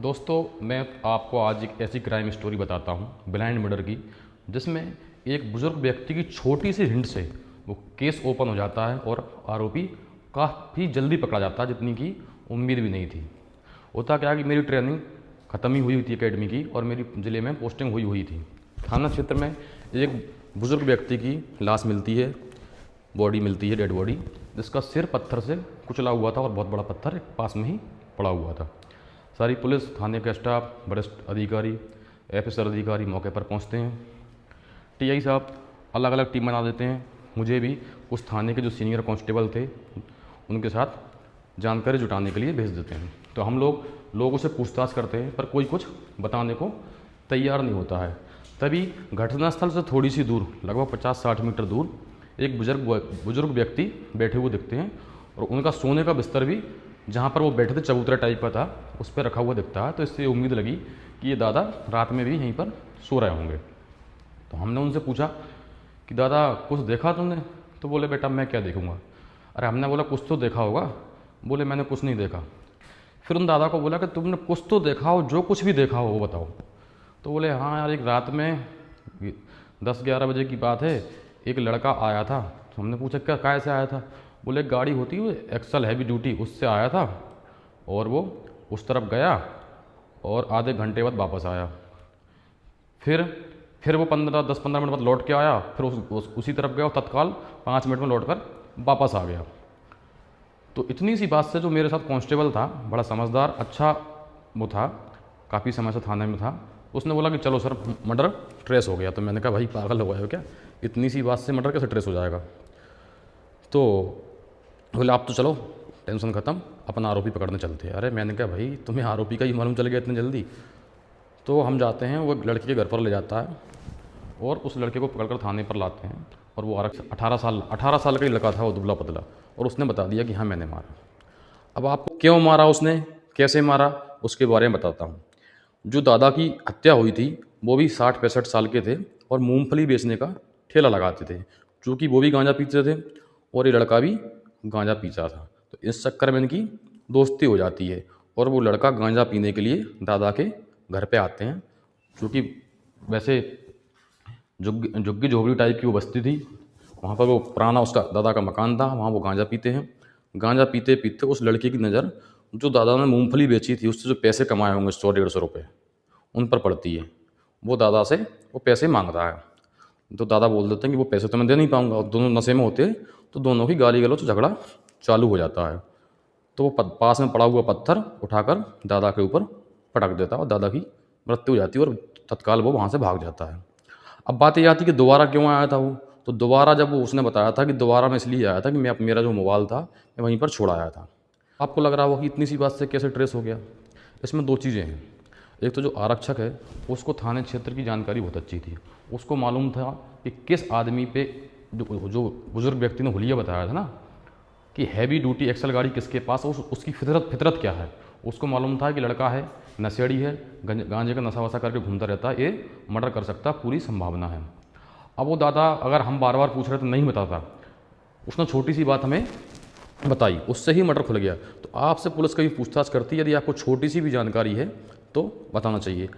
दोस्तों, मैं आपको आज एक ऐसी क्राइम स्टोरी बताता हूँ ब्लाइंड मर्डर की, जिसमें एक बुज़ुर्ग व्यक्ति की छोटी सी हिंट से वो केस ओपन हो जाता है और आरोपी काफ़ी जल्दी पकड़ा जाता है, जितनी की उम्मीद भी नहीं थी। होता क्या कि मेरी ट्रेनिंग ख़त्म ही हुई थी एकेडमी की और मेरी ज़िले में पोस्टिंग हुई थी। थाना क्षेत्र में एक बुज़ुर्ग व्यक्ति की लाश मिलती है, बॉडी मिलती है, डेड बॉडी, जिसका सिर पत्थर से कुचला हुआ था और बहुत बड़ा पत्थर एक पास में ही पड़ा हुआ था। सारी पुलिस, थाने का स्टाफ, वरिष्ठ अधिकारी, ऑफिसर अधिकारी मौके पर पहुंचते हैं। टीआई साहब अलग अलग टीम बना देते हैं। मुझे भी उस थाने के जो सीनियर कांस्टेबल थे उनके साथ जानकारी जुटाने के लिए भेज देते हैं। तो हम लोगों से पूछताछ करते हैं, पर कोई कुछ बताने को तैयार नहीं होता है। तभी घटनास्थल से थोड़ी सी दूर, लगभग 50-60 मीटर दूर, एक बुजुर्ग व्यक्ति बैठे हुए दिखते हैं और उनका सोने का बिस्तर भी जहाँ पर वो बैठे थे चबूतरा टाइप का था, उस पर रखा हुआ दिखता है। तो इससे उम्मीद लगी कि ये दादा रात में भी यहीं पर सो रहे होंगे। तो हमने उनसे पूछा कि दादा कुछ देखा तुमने? तो बोले बेटा मैं क्या देखूंगा। अरे हमने बोला कुछ तो देखा होगा। बोले मैंने कुछ नहीं देखा। फिर उन दादा को बोला कि तुमने कुछ तो देखा हो, जो कुछ भी देखा हो वो बताओ। तो बोले हाँ यार, एक रात में 10-11 बजे की बात है, एक लड़का आया था। तो हमने पूछा क्या कैसे आया था? बोले गाड़ी होती है एक्सल हैवी ड्यूटी, उससे आया था और वो उस तरफ गया और आधे घंटे बाद वापस आया। फिर वो 10-15 मिनट बाद लौट के आया, फिर उसी तरफ गया और तत्काल 5 मिनट में लौट कर वापस आ गया। तो इतनी सी बात से जो मेरे साथ कांस्टेबल था, बड़ा समझदार, अच्छा वो था, काफ़ी समय से थाने में था, उसने बोला कि चलो सर मर्डर ट्रेस हो गया। तो मैंने कहा भाई पागल हो गए हो क्या, इतनी सी बात से मर्डर कैसे ट्रेस हो जाएगा? तो बोले आप तो चलो, टेंशन ख़त्म, अपना आरोपी पकड़ने चलते हैं। अरे मैंने कहा भाई तुम्हें आरोपी का ही मालूम चल गया इतनी जल्दी? तो हम जाते हैं, वो लड़के के घर पर ले जाता है और उस लड़के को पकड़कर थाने पर लाते हैं। और वो 18 साल का ही लड़का था, वो दुबला पतला, और उसने बता दिया कि हाँ मैंने मारा। अब आपको क्यों मारा उसने, कैसे मारा, उसके बारे में बताता हूँ। जो दादा की हत्या हुई थी वो भी 60-65 साल के थे और मूंगफली बेचने का ठेला लगाते थे, चूँकि वो भी गांजा पीते थे और ये लड़का भी गांजा पीता था। तो इस चक्कर में इनकी दोस्ती हो जाती है और वो लड़का गांजा पीने के लिए दादा के घर पे आते हैं, क्योंकि वैसे झुग्गी झोपड़ी टाइप की वो बस्ती थी। वहाँ पर वो पुराना उसका दादा का मकान था, वहाँ वो गांजा पीते हैं। गांजा पीते पीते उस लड़के की नज़र जो दादा ने मूंगफली बेची थी, उससे जो पैसे कमाए होंगे 100-150 रुपये, उन पर पड़ती है। वो दादा से वो पैसे मांगता है। तो दादा बोल देते हैं कि वो पैसे तो मैं दे नहीं पाऊंगा, और दोनों नशे में होते हैं, तो दोनों की गाली गलौज झगड़ा चालू हो जाता है। तो वो पास में पड़ा हुआ पत्थर उठाकर दादा के ऊपर पटक देता है और दादा की मृत्यु हो जाती है और तत्काल वो वहाँ से भाग जाता है। अब बात ये आती है कि दोबारा क्यों आया था वो? तो दोबारा जब वो उसने बताया था कि दोबारा मैं इसलिए आया था कि मैं मेरा जो मोबाइल था मैं वहीं पर छोड़ आया था। आपको लग रहा होगा कि इतनी सी बात से कैसे ट्रेस हो गया? इसमें दो चीज़ें हैं। एक तो जो आरक्षक है उसको थाने क्षेत्र की जानकारी बहुत अच्छी थी, उसको मालूम था कि किस आदमी पे जो बुजुर्ग व्यक्ति ने हुलिया बताया था ना कि हैवी ड्यूटी एक्सल गाड़ी किसके पास, उसकी फितरत क्या है। उसको मालूम था कि लड़का है, नशेड़ी है, गांजे का नशा वशा करके घूमता रहता है, ये मर्डर कर सकता, पूरी संभावना है। अब वो दादा अगर हम बार बार पूछ रहे तो नहीं बताता, उसने छोटी सी बात हमें बताई, उससे ही मर्डर खुल गया। तो आपसे पुलिस कभी पूछताछ करती है, यदि आपको छोटी सी भी जानकारी है तो बताना चाहिए।